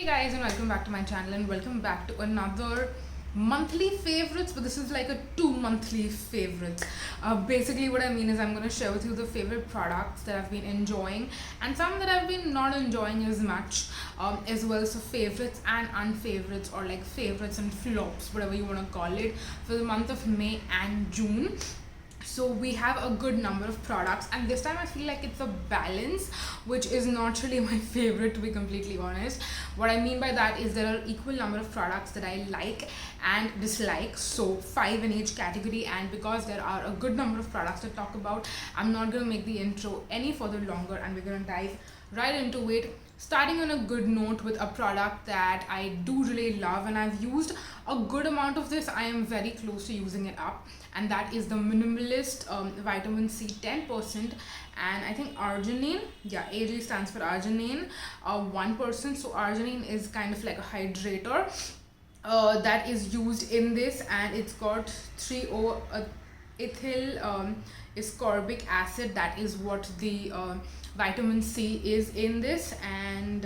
guys, and welcome back to my channel, and welcome back to another monthly favorites, but this is like a 2 monthly favorites. Basically what I mean is I'm going to share with you the favorite products that I've been enjoying and some that I've been not enjoying as much, as well. So favorites and unfavorites, or like favorites and flops, whatever you want to call it, for the month of May and June. So we have a good number of products, and this time I feel like it's a balance, which is not really my favorite, to be completely honest. What I mean by that is there are equal number of products that I like and dislike, so 5 in each category. And because there are a good number of products to talk about, I'm not going to make the intro any further longer, and we're going to dive right into it, starting on a good note with a product that I do really love, and I've used a good amount of this. I am very close to using it up, and that is the Minimalist Vitamin C 10%, and I think arginine. Yeah, AG stands for arginine, 1%. So arginine is kind of like a hydrator that is used in this, and it's got 3O ethyl ascorbic acid. That is what the vitamin C is in this. And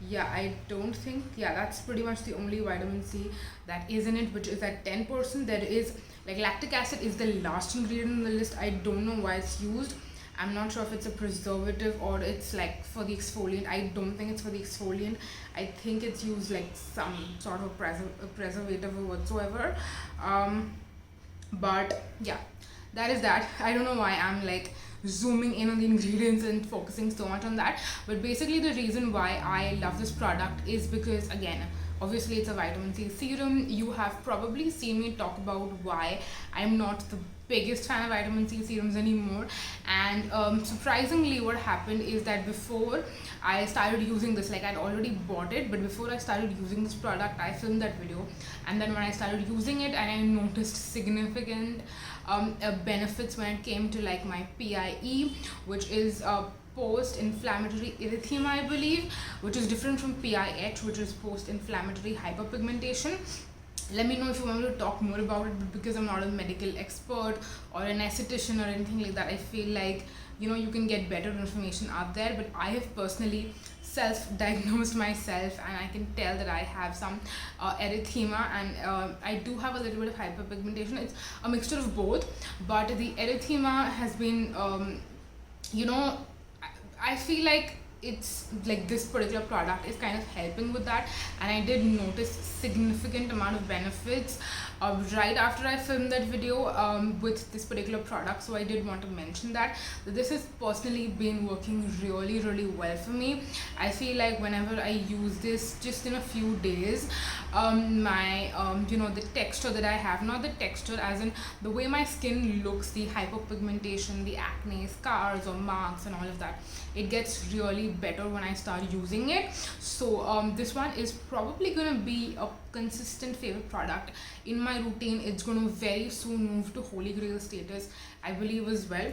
yeah, I don't think, yeah, that's pretty much the only vitamin C that is in it, which is at 10%. There is like lactic acid is the last ingredient on the list. I don't know why it's used. I'm not sure if it's a preservative or it's like for the exfoliant. I don't think it's for the exfoliant. I think it's used like some sort of preservative or whatsoever. But yeah, that is that. I don't know why I'm like zooming in on the ingredients and focusing so much on that, but basically the reason why I love this product is because, again, obviously it's a vitamin C serum. You have probably seen me talk about why I'm not the biggest fan of vitamin C serums anymore. And surprisingly, what happened is that before I started using this, like I'd already bought it, but before I started using this product, I filmed that video, and then when I started using it, and I noticed significant benefits when it came to like my PIE, which is post-inflammatory erythema, I believe, which is different from PIH, which is post-inflammatory hyperpigmentation. Let me know if you want me to talk more about it, but because I'm not a medical expert or an esthetician or anything like that, I feel like, you can get better information out there. But I have personally self-diagnosed myself, and I can tell that I have some erythema, and I do have a little bit of hyperpigmentation. It's a mixture of both, but the erythema has been, I feel like it's like this particular product is kind of helping with that, and I did notice significant amount of benefits right after I filmed that video with this particular product. So I did want to mention that this has personally been working really well for me. I feel like whenever I use this, just in a few days, my the texture that I have, not the texture as in the way my skin looks, the hyperpigmentation, the acne, scars or marks and all of that, it gets really better when I start using it. So this one is probably gonna be a consistent favorite product in my routine. It's gonna very soon move to holy grail status, I believe, as well.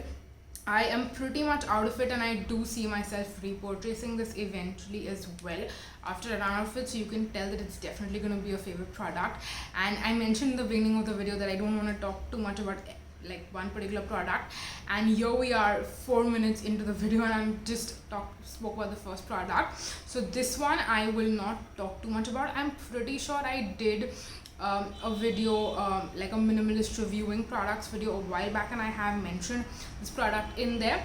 I am pretty much out of it, and I do see myself repurchasing this eventually as well after I run out of it. So you can tell that it's definitely going to be a favorite product. And I mentioned in the beginning of the video that I don't want to talk too much about like one particular product, and here we are 4 minutes into the video, and I'm just spoke about the first product. So this one I will not talk too much about. I'm pretty sure I did a video like a minimalist reviewing products video a while back, and I have mentioned this product in there,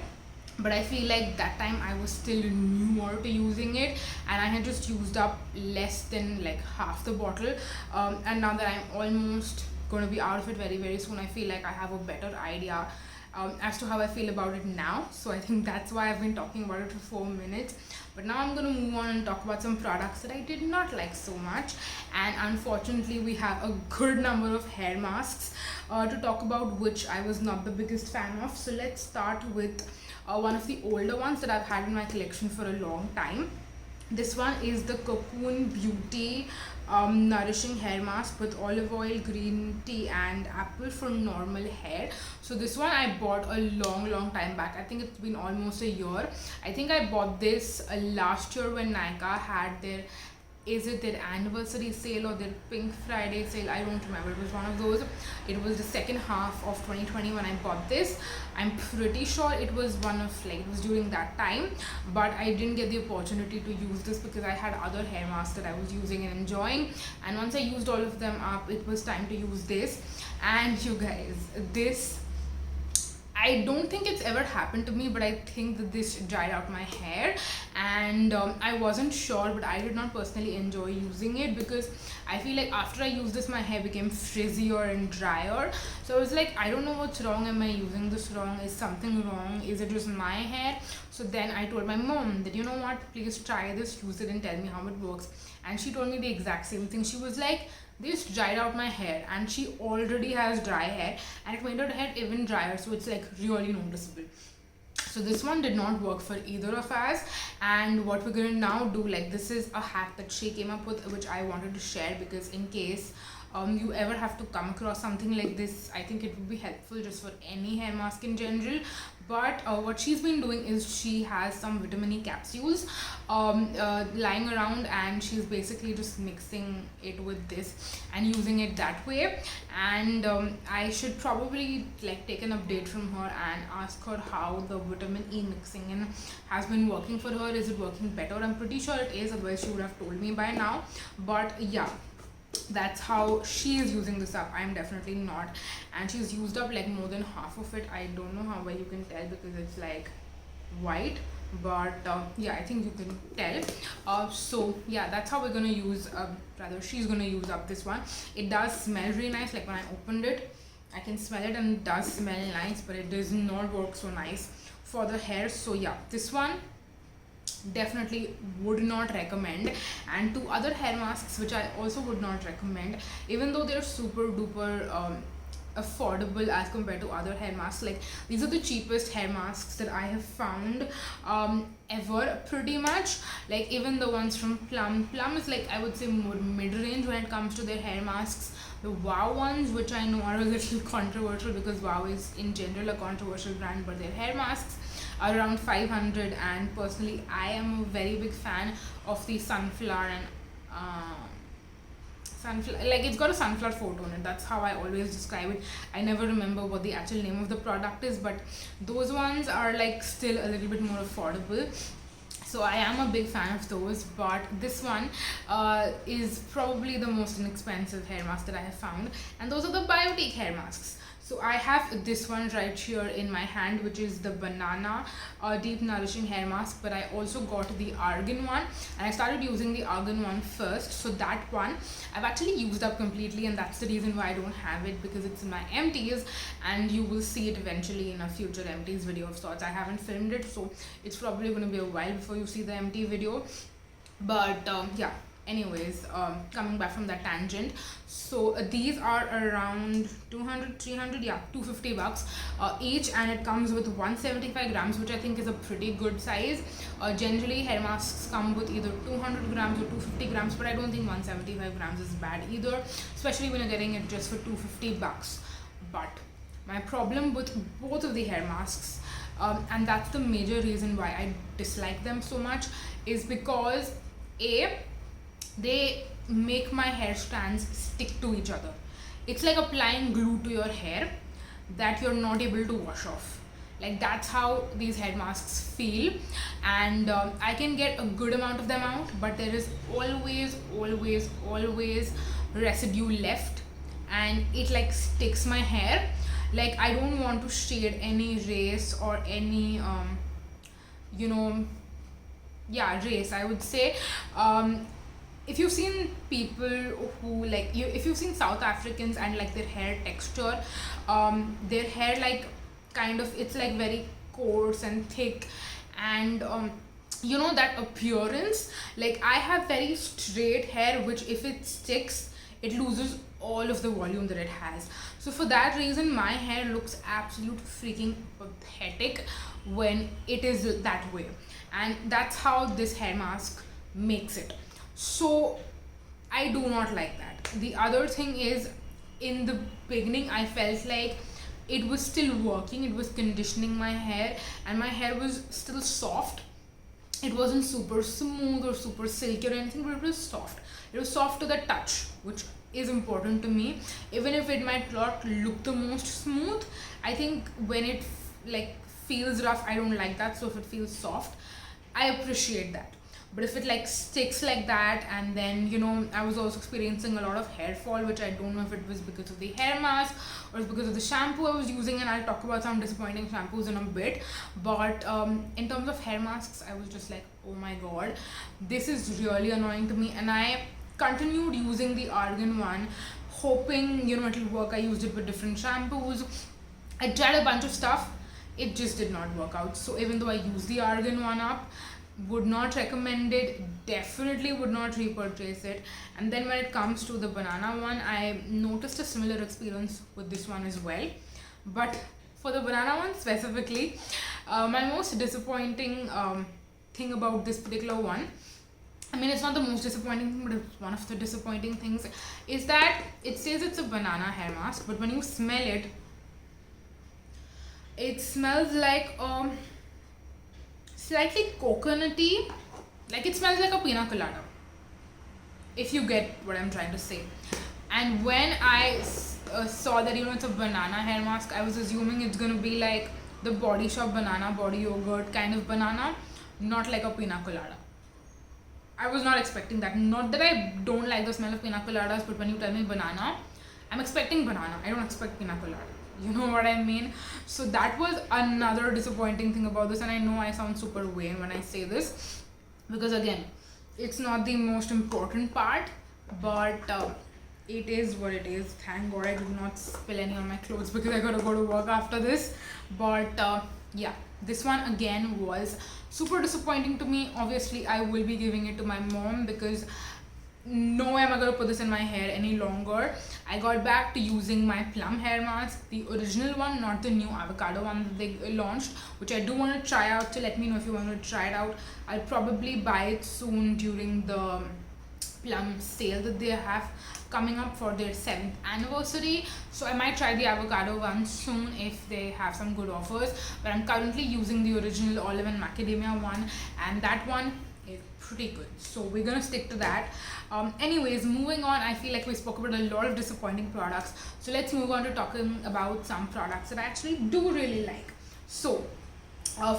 but I feel like that time I was still newer to using it, and I had just used up less than like half the bottle, and now that I'm almost going to be out of it very soon, I feel like I have a better idea as to how I feel about it now. So I think that's why I've been talking about it for 4 minutes. But now I'm going to move on and talk about some products that I did not like so much. And unfortunately, we have a good number of hair masks to talk about, which I was not the biggest fan of. So let's start with one of the older ones that I've had in my collection for a long time. This one is the Cocoon Beauty nourishing hair mask with olive oil, green tea and apple for normal hair. So this one I bought a long time back. I think it's been almost a year. I think I bought this last year when Nykaa had their is it their anniversary sale or their Pink Friday sale? I don't remember. It was one of those. It was the second half of 2020 when I bought this. I'm pretty sure it was one of like, it was during that time, but I didn't get the opportunity to use this because I had other hair masks that I was using and enjoying. And once I used all of them up, it was time to use this. And you guys, this, I don't think it's ever happened to me, but I think that this dried out my hair. And I wasn't sure, but I did not personally enjoy using it because I feel like after I used this, my hair became frizzier and drier. So I was like, I don't know what's wrong. Am I using this wrong? Is something wrong? Is it just my hair? So then I told my mom that, you know what, please try this, use it and tell me how it works. And she told me the exact same thing. She was like, this dried out my hair, and she already has dry hair and it made her hair even drier, so it's like really noticeable. So this one did not work for either of us. And what we're gonna now do, like, this is a hack that she came up with, which I wanted to share because in case you ever have to come across something like this, I think it would be helpful just for any hair mask in general. But what she's been doing is she has some vitamin E capsules lying around, and she's basically just mixing it with this and using it that way. And I should probably like take an update from her and ask her how the vitamin E mixing in has been working for her. Is it working better? I'm pretty sure it is, otherwise she would have told me by now. But yeah, that's how she is using this up. I'm definitely not. And she's used up like more than half of it. I don't know how well you can tell because it's like white, but yeah, I think you can tell. So yeah, that's how we're gonna use, rather she's gonna use up this one. It does smell really nice. Like when I opened it, I can smell it and it does smell nice, but it does not work so nice for the hair. So yeah, this one definitely would not recommend. And two other hair masks which I also would not recommend, even though they're super duper affordable as compared to other hair masks. Like, these are the cheapest hair masks that I have found ever, pretty much. Like, even the ones from Plum is like, I would say, more mid-range when it comes to their hair masks. The Wow ones, which I know are a little controversial because Wow is in general a controversial brand, but their hair masks are around 500. And personally, I am a very big fan of the sunflower and sunflower, like, it's got a sunflower photo on it. That's how I always describe it. I never remember what the actual name of the product is, but those ones are like still a little bit more affordable. So I am a big fan of those, but this one is probably the most inexpensive hair mask that I have found. And those are the Biotique hair masks. So I have this one right here in my hand, which is the Banana Deep Nourishing Hair Mask, but I also got the Argan one, and I started using the Argan one first. So that one I've actually used up completely, and that's the reason why I don't have it, because it's in my empties, and you will see it eventually in a future empties video of sorts. I haven't filmed it, so it's probably going to be a while before you see the empty video. But yeah, anyways, coming back from that tangent, so these are around 200-300, yeah, 250 bucks each, and it comes with 175 grams, which I think is a pretty good size. Generally hair masks come with either 200 grams or 250 grams, but I don't think 175 grams is bad either, especially when you're getting it just for 250 bucks. But my problem with both of the hair masks, and that's the major reason why I dislike them so much, is because they make my hair strands stick to each other. It's like applying glue to your hair that you're not able to wash off. Like, that's how these hair masks feel. And I can get a good amount of them out, but there is always residue left, and it like sticks my hair. Like, I don't want to shade any race or any race, I would say. If you've seen people who like if you've seen South Africans and like their hair texture, their hair like kind of, it's like very coarse and thick, and that appearance. Like, I have very straight hair, which if it sticks, it loses all of the volume that it has. So for that reason, my hair looks absolute freaking pathetic when it is that way, and that's how this hair mask makes it. So I do not like that. The other thing is, in the beginning I felt like it was still working, it was conditioning my hair, and my hair was still soft, It wasn't super smooth or super silky or anything, but it was soft. It was soft to the touch, which is important to me. Even if it might not look the most smooth, I think when it like feels rough, I don't like that. So if it feels soft, I appreciate that. But if it like sticks like that, and then I was also experiencing a lot of hair fall, which I don't know if it was because of the hair mask or it's because of the shampoo I was using, and I'll talk about some disappointing shampoos in a bit. But in terms of hair masks, I was just like, oh my god, this is really annoying to me, and I continued using the Argan one, hoping it'll work. I used it with different shampoos. I tried a bunch of stuff. It just did not work out. So even though I used the Argan one up, would not recommend it, definitely would not repurchase it. And then when it comes to the banana one, I noticed a similar experience with this one as well. But for the banana one specifically, my most disappointing thing about this particular one, I mean, it's not the most disappointing thing, but it's one of the disappointing things, is that it says it's a banana hair mask, but when you smell it, it smells like slightly coconutty. Like it smells like a pina colada, if you get what I'm trying to say. And when I saw that it's a banana hair mask, I was assuming it's gonna be like the Body Shop banana body yogurt kind of banana, not like a pina colada. I was not expecting that. Not that I don't like the smell of pina coladas, but when you tell me banana, I'm expecting banana. I don't expect pina colada. You know what I mean? So that was another disappointing thing about this, and I know I sound super vain when I say this, because again, it's not the most important part, but it is what it is. Thank god I did not spill any on my clothes, because I gotta go to work after this. But yeah, this one again was super disappointing to me. Obviously I will be giving it to my mom, because no way am I gonna put this in my hair any longer. I got back to using my plum hair mask, the original one, not the new avocado one that they launched, which I do want to try out. So let me know if you want to try it out. I'll probably buy it soon during the plum sale that they have coming up for their 7th anniversary. So I might try the avocado one soon if they have some good offers. But I'm currently using the original olive and macadamia one, and that one is pretty good, so we're gonna stick to that. Anyways, moving on, I feel like we spoke about a lot of disappointing products, so let's move on to talking about some products that I actually do really like. So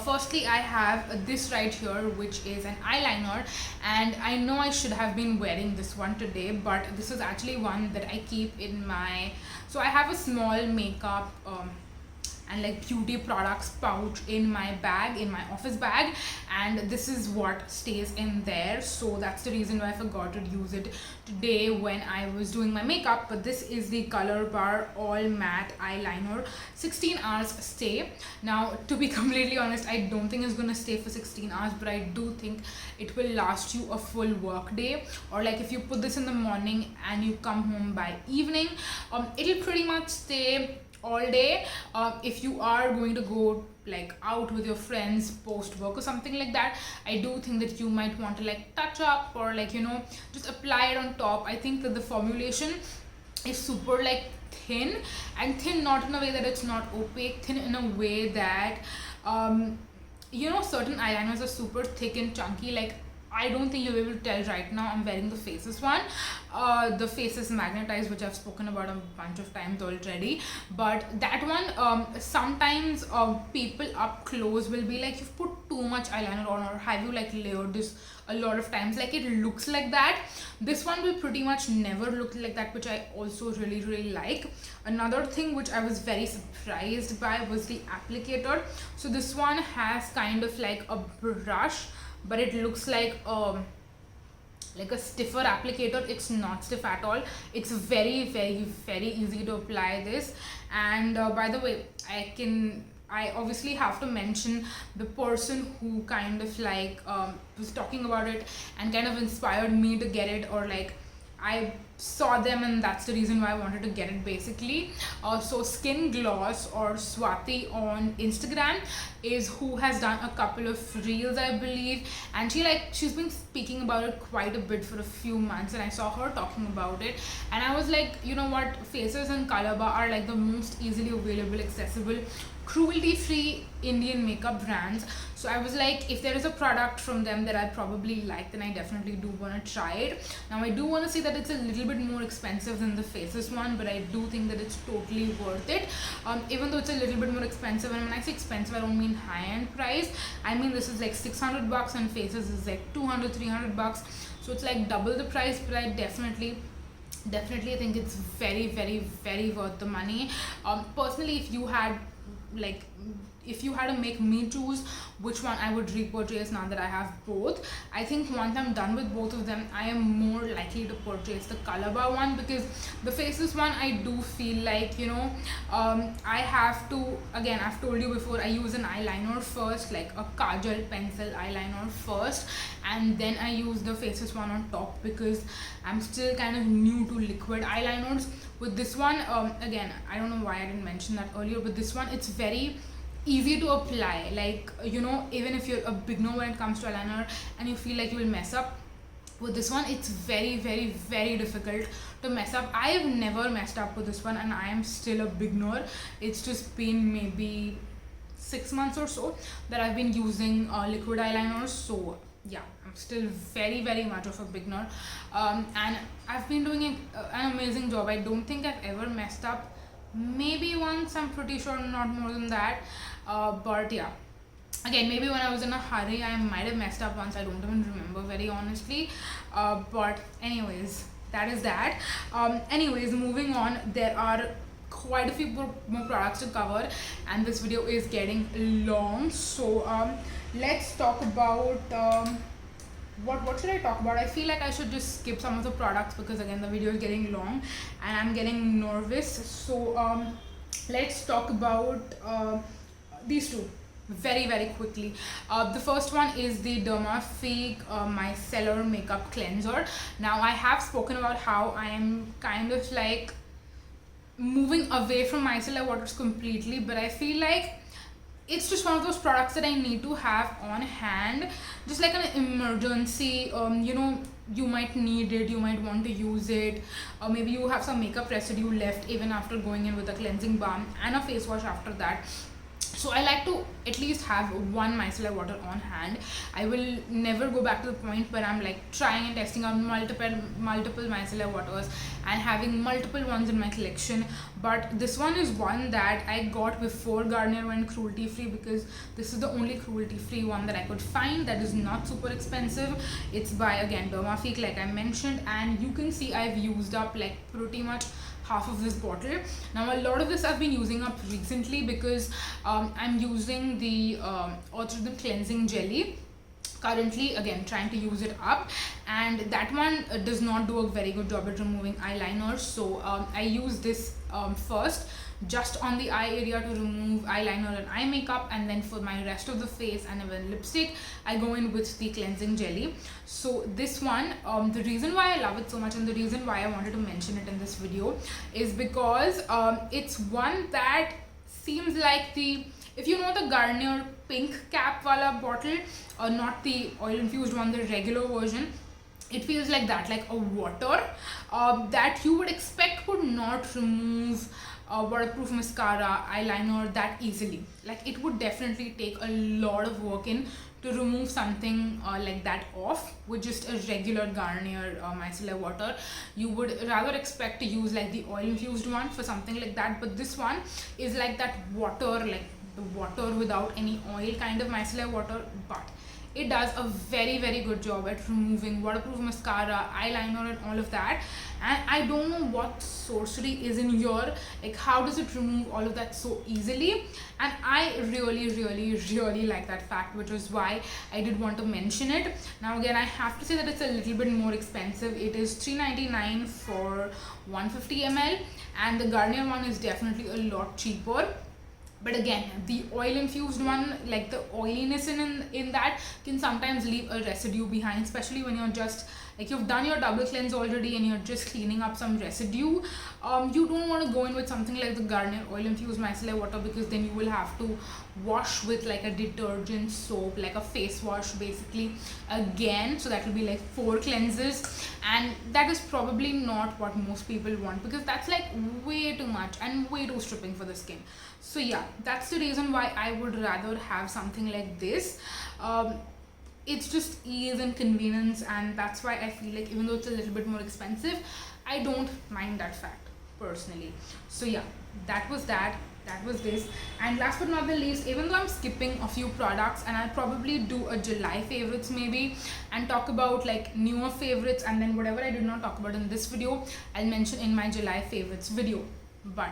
firstly, I have this right here, which is an eyeliner, and I know I should have been wearing this one today, but this is actually one that I keep in my, so I have a small makeup and like beauty products pouch in my bag, in my office bag, and this is what stays in there. So that's the reason why I forgot to use it today when I was doing my makeup. But this is the Color Bar All Matte Eyeliner, 16 hours stay. Now to be completely honest, I don't think it's gonna stay for 16 hours, but I do think it will last you a full work day, or like if you put this in the morning and you come home by evening, it'll pretty much stay all day. If you are going to go like out with your friends post work or something like that, I do think that you might want to like touch up, or like just apply it on top. I think that the formulation is super like thin, and thin not in a way that it's not opaque, thin in a way that certain eyeliners are super thick and chunky. Like I don't think you'll be able to tell right now. I'm wearing the Faces one. The Faces Magnetized, which I've spoken about a bunch of times already. But that one, sometimes people up close will be like, you've put too much eyeliner on, or have you like layered this a lot of times? Like it looks like that. This one will pretty much never look like that, which I also really, really like. Another thing which I was very surprised by was the applicator. So this one has kind of like a brush, but it looks like a stiffer applicator. It's not stiff at all. It's very, very, very easy to apply this. And by the way, I obviously have to mention the person who kind of like was talking about it and kind of inspired me to get it, or like I saw them and that's the reason why I wanted to get it basically. So Skin Gloss, or Swati on Instagram, is who has done a couple of reels, I believe, and she's been speaking about it quite a bit for a few months, and I saw her talking about it, and I was like, you know what, Faces and Color Bar are like the most easily available, accessible cruelty-free Indian makeup brands. So I was like, if there is a product from them that I probably like, then I definitely do want to try it. Now I do want to say that it's a little bit more expensive than the Faces one, but I do think that it's totally worth it. Even though it's a little bit more expensive, and when I say expensive, I don't mean high-end price. I mean this is like $600 and Faces is like $200-300. So it's like double the price, but I definitely I think it's very, very, very worth the money. Personally, if you had to make me choose which one I would repurchase now that I have both, I think once I'm done with both of them, I am more likely to purchase the Calabar one, because the Faces one, I do feel like, I have to, again, I've told you before, I use an eyeliner first, like a kajal pencil eyeliner first, and then I use the Faces one on top, because I'm still kind of new to liquid eyeliners. With this one, again, I don't know why I didn't mention that earlier, but this one, it's very easy to apply. Like, even if you're a beginner when it comes to eyeliner and you feel like you will mess up, with this one it's very, very, very difficult to mess up. I have never messed up with this one, and I am still a beginner. It's just been maybe 6 months or so that I've been using liquid eyeliners, so yeah, I'm still very, very much of a beginner, and I've been doing an amazing job. I don't think I've ever messed up. Maybe once, I'm pretty sure, not more than that. But yeah, again, maybe when I was in a hurry, I might have messed up once. I don't even remember, very honestly. But anyways, that is that. Anyways, moving on, there are quite a few more products to cover, and this video is getting long. So let's talk about what should I talk about? I feel like I should just skip some of the products, because again, the video is getting long and I'm getting nervous. So let's talk about these two very, very quickly. The first one is the Dermafique Micellar Makeup Cleanser. Now, I have spoken about how I am kind of like moving away from micellar waters completely, but I feel like it's just one of those products that I need to have on hand, just like an emergency. You might need it, you might want to use it, or maybe you have some makeup residue left even after going in with a cleansing balm and a face wash after that. So I like to at least have one micellar water on hand. I will never go back to the point where I'm like trying and testing out multiple micellar waters and having multiple ones in my collection. But this one is one that I got before Garnier went cruelty free, because this is the only cruelty free one that I could find that is not super expensive. It's by, again, Dermafique, like I mentioned, and you can see I've used up like pretty much half of this bottle. Now, a lot of this I've been using up recently, because I'm using the Earth Rhythm Cleansing Jelly currently, again trying to use it up, and that one does not do a very good job at removing eyeliner. So I use this first just on the eye area to remove eyeliner and eye makeup, and then for my rest of the face and even lipstick, I go in with the cleansing jelly. So this one, the reason why I love it so much and the reason why I wanted to mention it in this video is because it's one that seems like if you know the Garnier pink cap wala bottle, or not the oil infused one, the regular version, it feels like that, like a water that you would expect would not remove waterproof mascara, eyeliner that easily. Like, it would definitely take a lot of work in to remove something like that off with just a regular Garnier micellar water. You would rather expect to use like the oil infused one for something like that, but this one is like that water, like the water without any oil kind of micellar water, but it does a very, very good job at removing waterproof mascara, eyeliner and all of that. And I don't know what sorcery is in here, like how does it remove all of that so easily, and I really, really, really like that fact, which is why I did want to mention it. Now again, I have to say that it's a little bit more expensive. It is $3.99 for 150 ml, and the Garnier one is definitely a lot cheaper. But again, the oil infused one, like the oiliness in that can sometimes leave a residue behind, especially when you're just like, you've done your double cleanse already and you're just cleaning up some residue. You don't want to go in with something like the Garnier oil infused micellar water, because then you will have to wash with like a detergent soap, like a face wash basically again. So that will be like 4 cleanses, and that is probably not what most people want, because that's like way too much and way too stripping for the skin. So yeah, that's the reason why I would rather have something like this. It's just ease and convenience, and that's why I feel like even though it's a little bit more expensive, I don't mind that fact personally. So yeah, that was this. And last but not the least, even though I'm skipping a few products, and I'll probably do a July favorites maybe, and talk about like newer favorites, and then whatever I did not talk about in this video, I'll mention in my July favorites video. But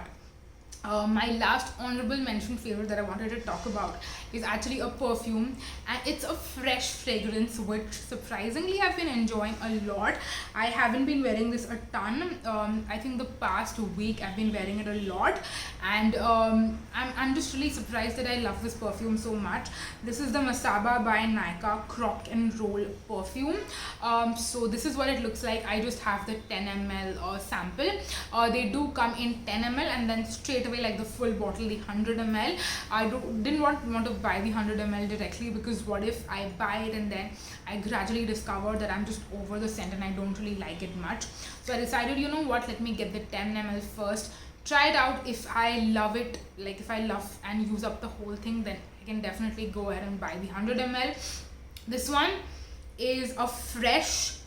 my last honorable mention favorite that I wanted to talk about is actually a perfume, and it's a fresh fragrance which surprisingly I've been enjoying a lot. I haven't been wearing this a ton. I think the past week I've been wearing it a lot, and I'm just really surprised that I love this perfume so much. This is the Masaba by Nykaa Croc and Roll perfume. So this is what it looks like. I just have the 10 ml sample. They do come in 10 ml and then straight away like the full bottle, the 100 ml. I didn't want to buy the 100 ml directly, because what if I buy it and then I gradually discover that I'm just over the scent and I don't really like it much. So I decided, you know what, let me get the 10 ml first, try it out. If I love it, like if I love and use up the whole thing, then I can definitely go ahead and buy the 100 ml. This one is a fresh,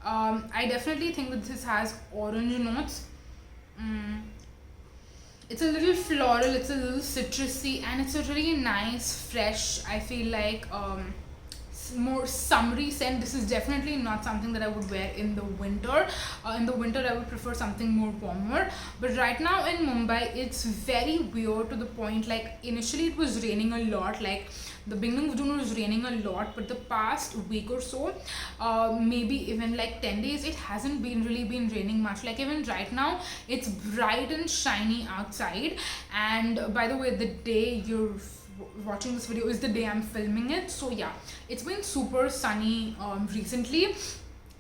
I definitely think that this has orange notes. It's a little floral, it's a little citrusy, and it's a really nice, fresh, I feel like more summery scent. This is definitely not something that I would wear in the winter. In the winter I would prefer something more warmer, but right now in Mumbai it's very weird, to the point like initially it was raining a lot, like the beginning of June was raining a lot, but the past week or so, maybe even like 10 days, it hasn't really been raining much. Like even right now it's bright and shiny outside, and by the way, the day you're watching this video is the day I'm filming it. So yeah, it's been super sunny recently,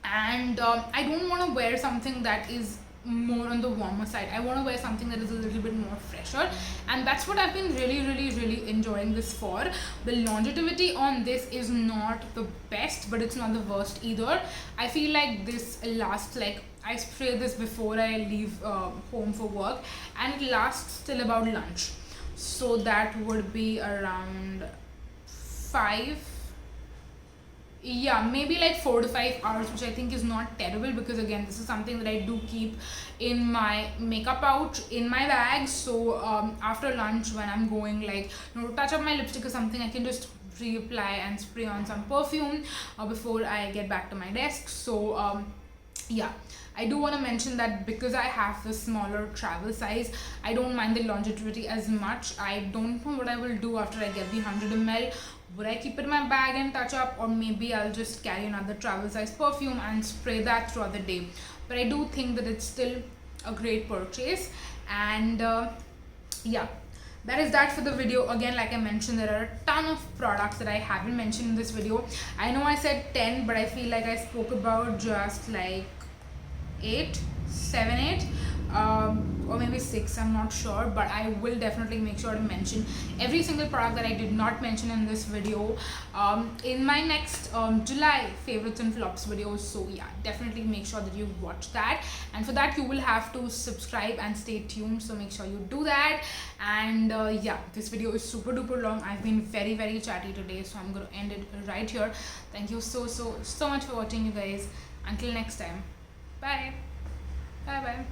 and I don't want to wear something that is more on the warmer side. I want to wear something that is a little bit more fresher, and that's what I've been really enjoying this for. The longevity on this is not the best, but it's not the worst either. I feel like this lasts, like I spray this before I leave home for work, and it lasts till about lunch. So that would be around 5, yeah, maybe like 4 to 5 hours, which I think is not terrible, because again, this is something that I do keep in my makeup pouch in my bag. So after lunch, when I'm going like, you know, to touch up my lipstick or something, I can just reapply and spray on some perfume before I get back to my desk. So yeah, I do want to mention that because I have the smaller travel size, I don't mind the longevity as much. I don't know what I will do after I get the 100 ml. Would I keep it in my bag and touch up, or maybe I'll just carry another travel size perfume and spray that throughout the day. But I do think that it's still a great purchase. And yeah, that is that for the video. Again, like I mentioned, there are a ton of products that I haven't mentioned in this video. I know I said 10, but I feel like I spoke about just like 7, 8, or maybe 6, I'm not sure, but I will definitely make sure to mention every single product that I did not mention in this video in my next July favorites and flops videos. So yeah, definitely make sure that you watch that, and for that you will have to subscribe and stay tuned, so make sure you do that. And yeah, this video is super duper long. I've been very chatty today, so I'm going to end it right here. Thank you so much for watching, you guys. Until next time, bye bye.